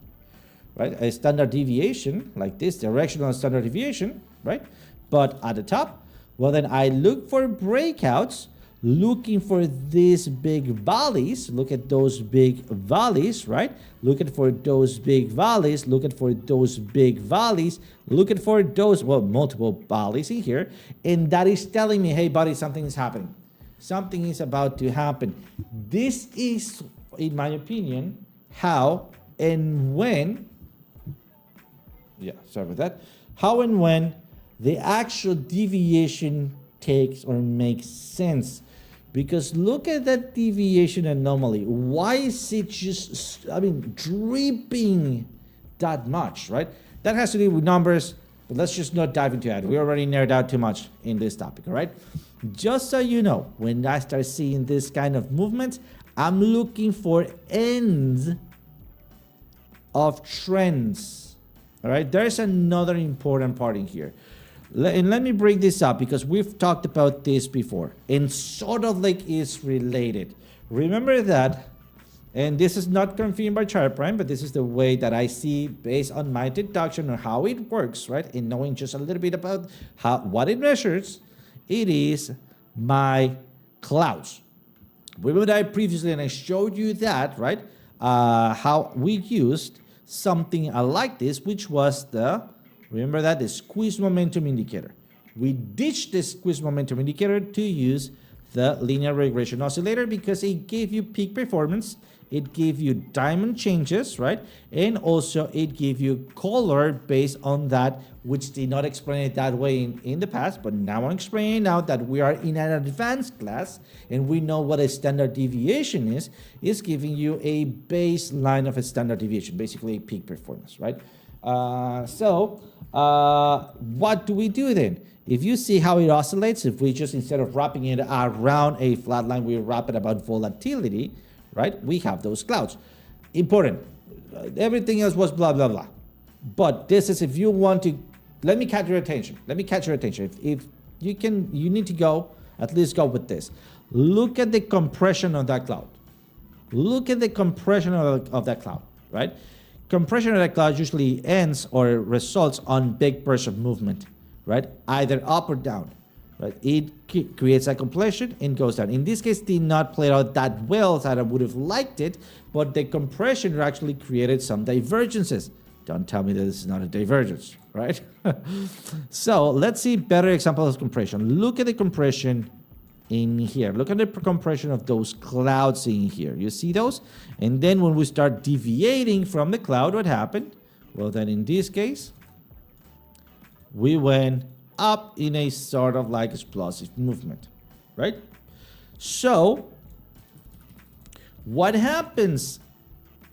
A: right? A standard deviation like this, directional standard deviation, right? But at the top, well, then I look for breakouts looking for these big valleys. Look at those big valleys, right? Looking for those big valleys, looking for those big valleys, looking for those, well, multiple valleys in here. And that is telling me, hey, buddy, something is happening. Something is about to happen. This is, in my opinion, how and when, sorry about that, how and when the actual deviation takes or makes sense. Because look at that deviation anomaly. Why is it just, dripping that much, right? That has to do with numbers, but let's just not dive into that. We already narrowed out too much in this topic, all right? Just so you know, when I start seeing this kind of movements, I'm looking for ends of trends, all right? There's another important part in here. And let me bring this up because we've talked about this before and sort of like is related. Remember that, and this is not confirmed by Chart Prime, but this is the way that I see based on my deduction on how it works, right? And knowing just a little bit about what it measures, it is my clouds. Remember that I previously, and I showed you that, right? How we used something like this, which was remember that, the squeeze momentum indicator. We ditched the squeeze momentum indicator to use the linear regression oscillator because it gave you peak performance, it gave you diamond changes, right? And also it gave you color based on that, which did not explain it that way in the past, but now I'm explaining now that we are in an advanced class and we know what a standard deviation is giving you a baseline of a standard deviation, basically a peak performance, right? What do we do then? If you see how it oscillates, if we just, instead of wrapping it around a flat line, we wrap it about volatility, right? We have those clouds. Important. Everything else was blah, blah, blah. But this is, if you want to, let me catch your attention. Let me catch your attention. If you can, you need to go, at least go with this. Look at the compression of that cloud. Look at the compression of that cloud, right? Compression of that cloud usually ends or results on big bursts of movement, right? Either up or down, right? It creates a compression and goes down. In this case, did not play out that well that I would have liked it, but the compression actually created some divergences. Don't tell me that this is not a divergence, right? So let's see better examples of compression. Look at the compression in here. Look at the compression of those clouds in here. You see those? And then when we start deviating from the cloud, what happened? Well, then in this case, we went up in a sort of like explosive movement, right? So what happens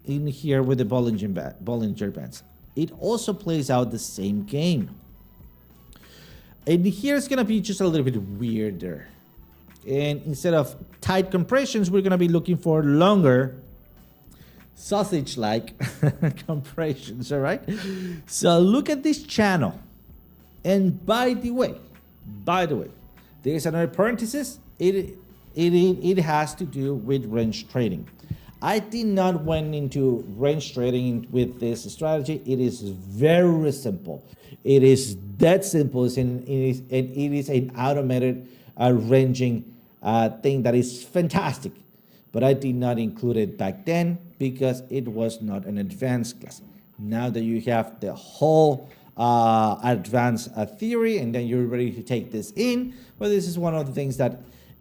A: in here with the Bollinger Bands? It also plays out the same game. And here it's going to be just a little bit weirder. And instead of tight compressions, we're going to be looking for longer sausage-like compressions, all right? So look at this channel. And by the way, there's another parenthesis. It has to do with range trading. I did not went into range trading with this strategy. It is very simple. It is that simple, and it is an automated ranging thing that is fantastic. But I did not include it back then because it was not an advanced class. Now that you have the whole advanced theory and then you're ready to take this in, well, this is one of the things that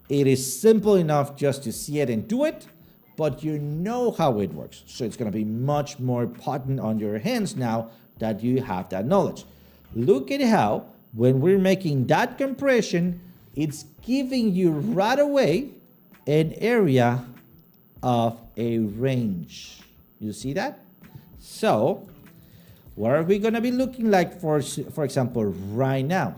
A: it is simple enough just to see it and do it, but you know how it works. So it's going to be much more potent on your hands now that you have that knowledge. Look at how when we're making that compression, it's giving you right away an area of a range. You see that? So what are we going to be looking like for example, right now?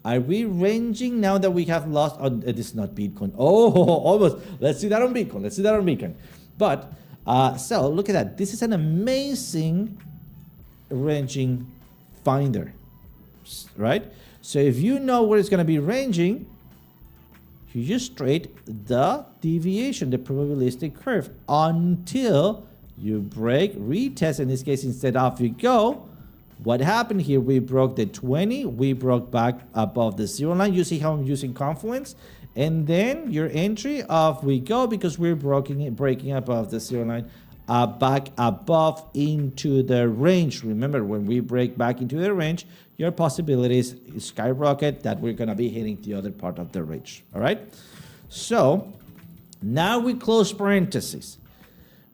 A: Are we ranging now that we have lost on, this is not Bitcoin. Oh, almost. Let's see that on Bitcoin. But, so look at that. This is an amazing ranging finder, right? So if you know where it's going to be ranging, you just trade the deviation, the probabilistic curve, until you break, retest. In this case, instead off you go. What happened here? We broke the 20. We broke back above the 0 line. You see how I'm using confluence? And then your entry, off we go, because we're breaking above the 0 line, back above into the range. Remember, when we break back into the range, your possibilities skyrocket that we're going to be hitting the other part of the range. All right. So now we close parentheses.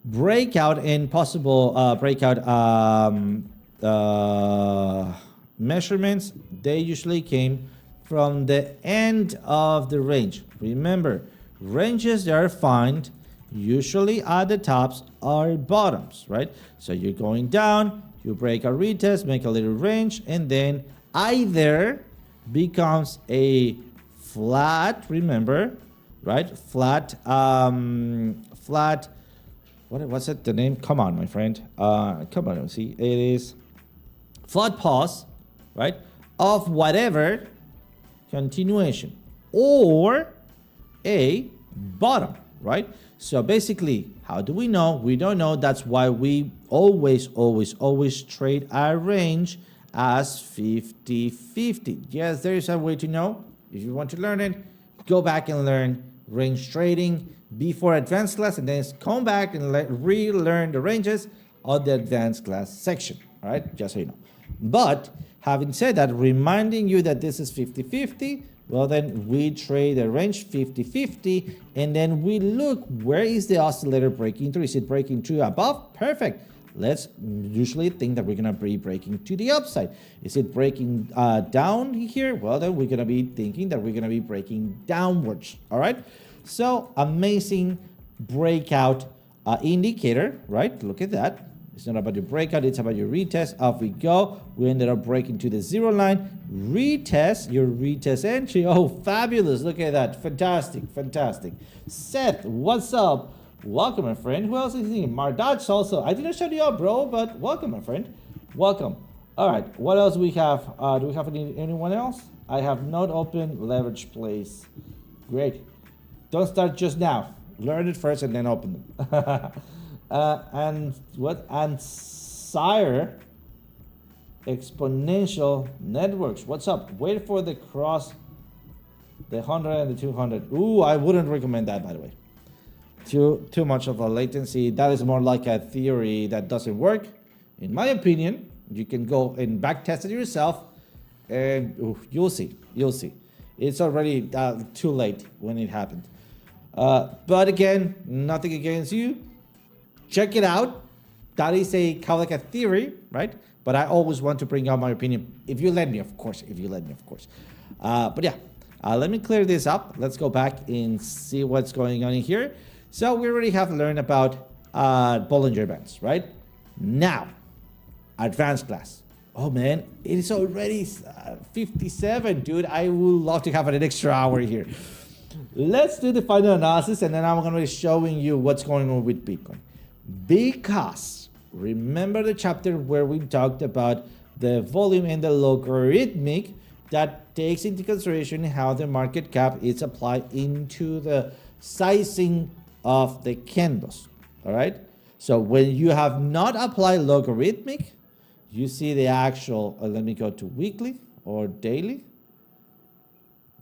A: Breakout and possible breakout measurements, they usually came from the end of the range. Remember, ranges that are found usually at the tops or bottoms, right? So you're going down, you break a retest, make a little range, and then either becomes a flat, remember, right? Flat, flat, what's it, the name? Come on, my friend. Come on, see, it is flat pause, right? Of whatever continuation, or a bottom, right? So basically, how do we know? We don't know. That's why we always trade our range as 50-50. Yes, there is a way to know. If you want to learn it, go back and learn range trading before advanced class, and then come back and relearn the ranges of the advanced class section. All right, just so you know. But having said that, reminding you that this is 50-50, well, then we trade the range 50-50, and then we look, where is the oscillator breaking through? Is it breaking through above? Perfect. Let's usually think that we're going to be breaking to the upside. Is it breaking down here? Well, then we're going to be thinking that we're going to be breaking downwards. All right. So amazing breakout indicator, right? Look at that. It's not about your breakout, it's about your retest. Off we go. We ended up breaking to the 0 line. Retest, your retest entry. Oh, fabulous. Look at that. Fantastic, fantastic. Seth, what's up? Welcome, my friend. Who else is here? Mardach also. I didn't show you up, bro, but welcome, my friend. Welcome. All right, what else we have? Do we have anyone else? I have not opened leverage plays. Great. Don't start just now. Learn it first and then open them. And what? And Sire Exponential Networks. What's up? Wait for the cross, the 100 and the 200. Ooh, I wouldn't recommend that, by the way. Too much of a latency. That is more like a theory that doesn't work. In my opinion, you can go and back test it yourself, and you'll see. You'll see. It's already too late when it happened. But again, nothing against you. Check it out. That is kind of like a theory, right? But I always want to bring out my opinion. If you let me, of course. If you let me, of course. But yeah, let me clear this up. Let's go back and see what's going on in here. So we already have learned about Bollinger Bands, right? Now, advanced class. Oh man, it is already 57, dude. I would love to have an extra hour here. Let's do the final analysis, and then I'm going to be showing you what's going on with Bitcoin. Because remember the chapter where we talked about the volume and the logarithmic that takes into consideration how the market cap is applied into the sizing of the candles. All right. So when you have not applied logarithmic, you see the actual, let me go to weekly or daily.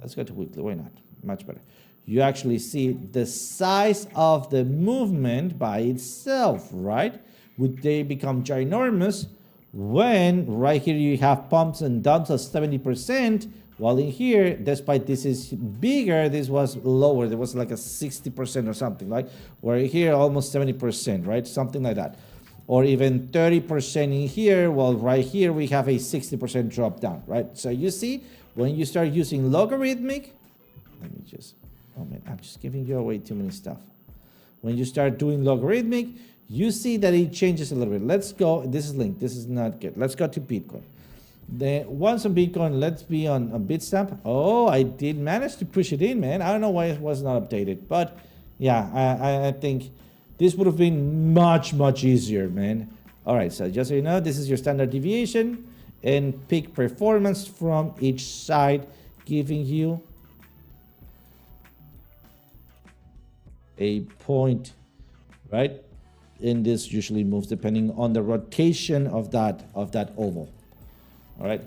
A: Let's go to weekly. Why not? Much better. You actually see the size of the movement by itself, right? Would they become ginormous when right here you have pumps and dumps of 70%, while in here, despite this is bigger, this was lower. There was like a 60% or something, like where here almost 70%, right? Something like that. Or even 30% in here, while right here we have a 60% drop down, right? So you see, when you start using logarithmic, let me just, oh man, I'm just giving you away too many stuff. When you start doing logarithmic, you see that it changes a little bit. Let's go, this is linked, this is not good. Let's go to Bitcoin. Once on Bitcoin, let's be on Bitstamp. Oh, I did manage to push it in, man. I don't know why it was not updated, but yeah, I think this would have been much easier, man. All right, so just so you know, this is your standard deviation and peak performance from each side, giving you a point, right? And this usually moves depending on the rotation of that oval. All right.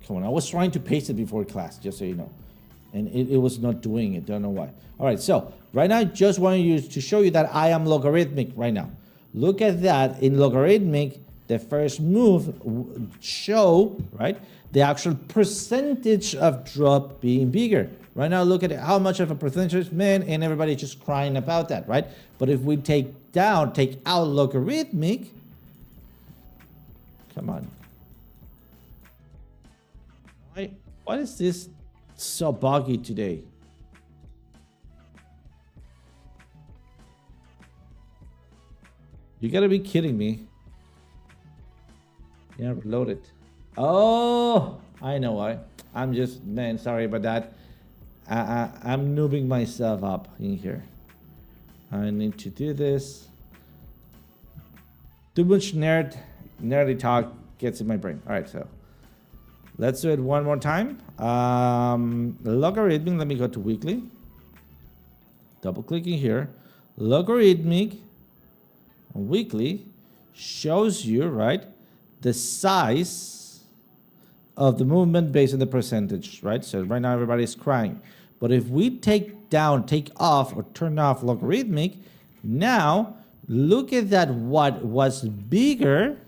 A: Come on, I was trying to paste it before class, just so you know. and it was not doing it. Don't know why. All right, so right now I just want you to show you that I am logarithmic right now. Look at that. In logarithmic, the first move show, right, the actual percentage of drop being bigger. Right now, look at how much of a percentage, man, and everybody just crying about that, right? But if we take out logarithmic, come on. Why is this so buggy today? You gotta be kidding me. Yeah, reload it. Oh, I know why. I'm just, man, sorry about that. I'm noobing myself up in here. I need to do this. Too much nerdy talk gets in my brain. All right, so let's do it one more time. Logarithmic, let me go to weekly. Double clicking here. Logarithmic weekly shows you, right, the size of the movement based on the percentage, right? So right now everybody's crying. But if we take off or turn off logarithmic, now look at that, what was bigger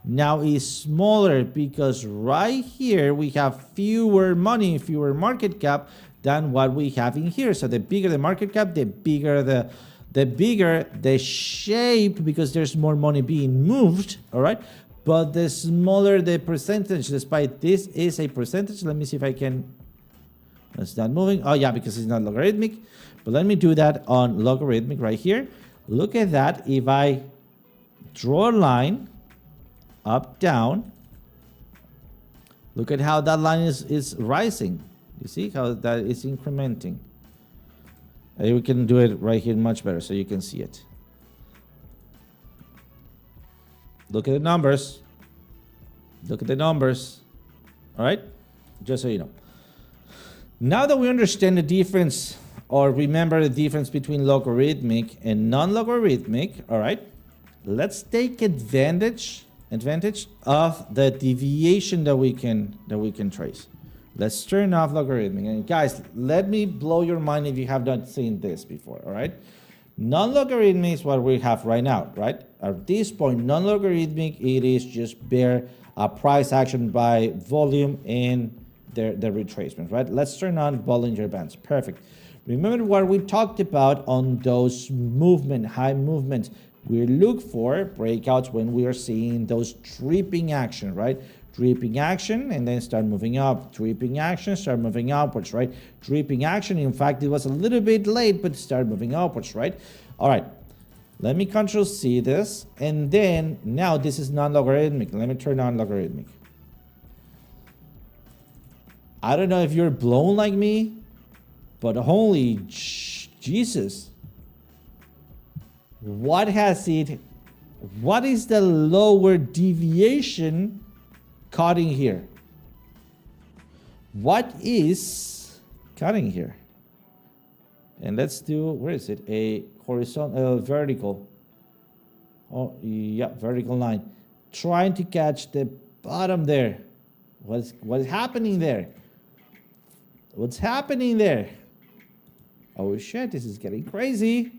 A: now is smaller, because right here we have fewer money, fewer market cap than what we have in here. So the bigger the market cap, the bigger the shape, because there's more money being moved, all right? But the smaller the percentage, despite this is a percentage. Let me see if I can. It's not moving. Oh yeah, because it's not logarithmic. But let me do that on logarithmic right here. Look at that. If I draw a line up, down, look at how that line is rising. You see how that is incrementing. We can do it right here much better so you can see it. Look at the numbers. Look at the numbers. All right? Just so you know. Now that we understand the difference, or remember the difference between logarithmic and non-logarithmic, all right, let's take advantage of the deviation that we can trace. Let's turn off logarithmic. And guys, let me blow your mind if you have not seen this before, all right? Non-logarithmic is what we have right now, right? At this point, non-logarithmic, it is just bare price action by volume and the retracement, right? Let's turn on Bollinger Bands. Perfect. Remember what we talked about on those high movements. We look for breakouts when we are seeing those dripping action, right? Dripping action and then start moving up. Dripping action, start moving upwards, right? Dripping action, in fact, it was a little bit late, but start moving upwards, right? All right. Let me Control C this. And then now this is non-logarithmic. Let me turn on logarithmic. I don't know if you're blown like me, but holy Jesus. What is the lower deviation cutting here? What is cutting here? And let's do, where is it? A horizontal, vertical. Oh, yeah, vertical line. Trying to catch the bottom there. What's happening there? What's happening there? Oh shit, this is getting crazy.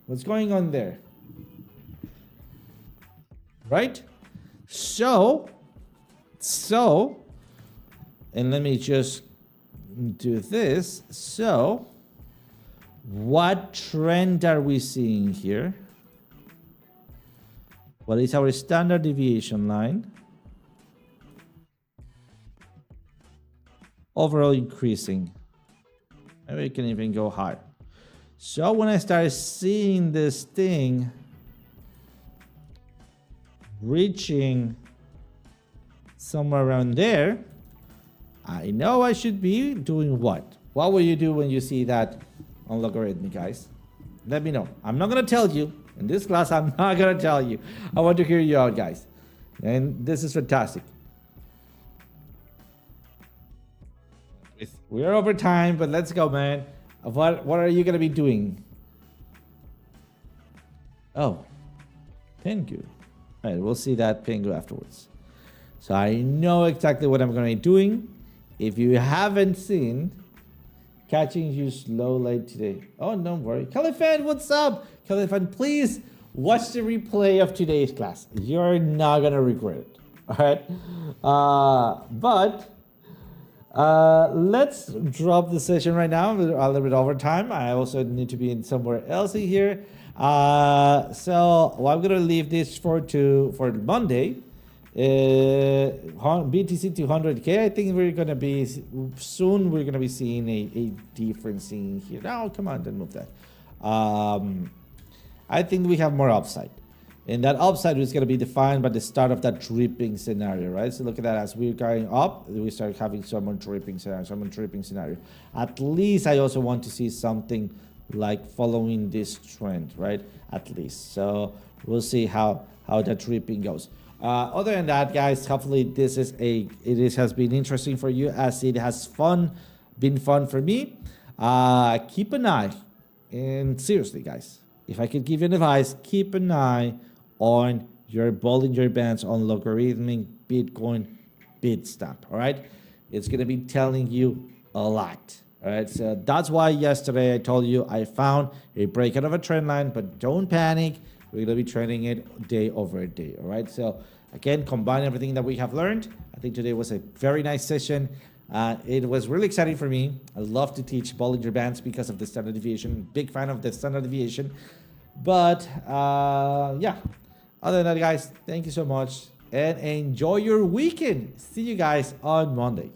A: What's going on there? Right? So, and let me just do this. So, what trend are we seeing here? What is our standard deviation line? Overall increasing. Maybe we can even go higher. So when I start seeing this thing reaching somewhere around there, I know I should be doing what? What will you do when you see that on logarithmic, guys? Let me know. I'm not going to tell you. In this class, I'm not going to tell you. I want to hear you out, guys. And this is fantastic. We are over time, but let's go, man. What are you going to be doing? Oh, Pengu. All right, we'll see that Pengu afterwards. So I know exactly what I'm going to be doing. If you haven't seen, Catching you slow late today. Oh, don't worry. Califan, what's up? Califan, please watch the replay of today's class. You're not going to regret it. All right. Let's drop the session right now. We're a little bit over time. I also need to be in somewhere else in here. So I'm going to leave this for Monday. BTC 200K. I think we're gonna be soon. We're gonna be seeing a difference in here. Now, come on, don't move that. I think we have more upside, and that upside is gonna be defined by the start of that dripping scenario, right? So look at that. As we're going up, we start having some more dripping scenario. At least I also want to see something like following this trend, right? At least. So we'll see how that dripping goes. Other than that, guys, hopefully this has been interesting for you, as it has been fun for me. Keep an eye, and seriously, guys, if I could give you an advice, keep an eye on your Bollinger Bands on logarithmic Bitcoin Bitstamp. All right, it's gonna be telling you a lot. All right, so that's why yesterday I told you I found a breakout of a trend line, but don't panic. We're going to be training it day over day, all right? So, again, combine everything that we have learned. I think today was a very nice session. It was really exciting for me. I love to teach Bollinger Bands because of the standard deviation. Big fan of the standard deviation. But, yeah, other than that, guys, thank you so much. And enjoy your weekend. See you guys on Monday.